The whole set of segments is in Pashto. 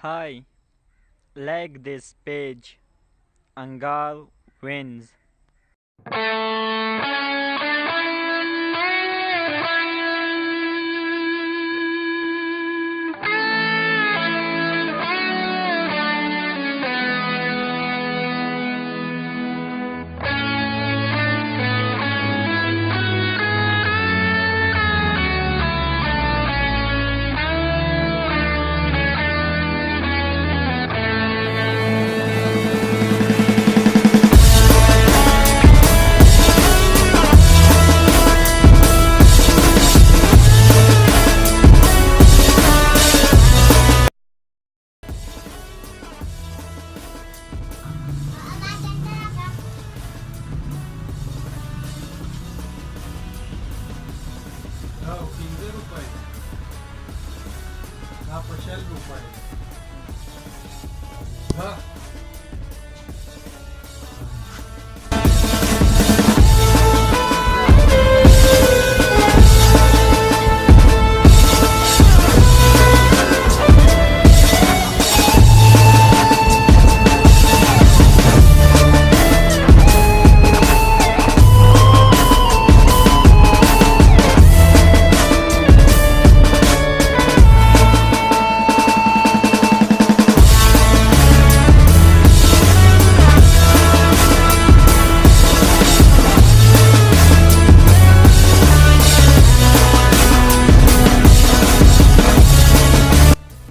Hi, like this page. Angal wins. हो 300 रुपये हा 50 रुपये हा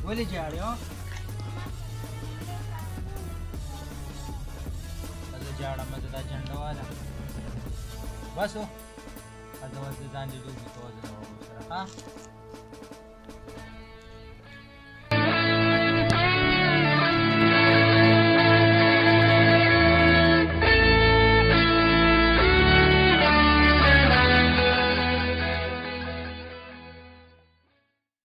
ولې جاړې ها زه جاړم زه دا جنډه واله بس ځان دې ډوبې کوه زه سره ها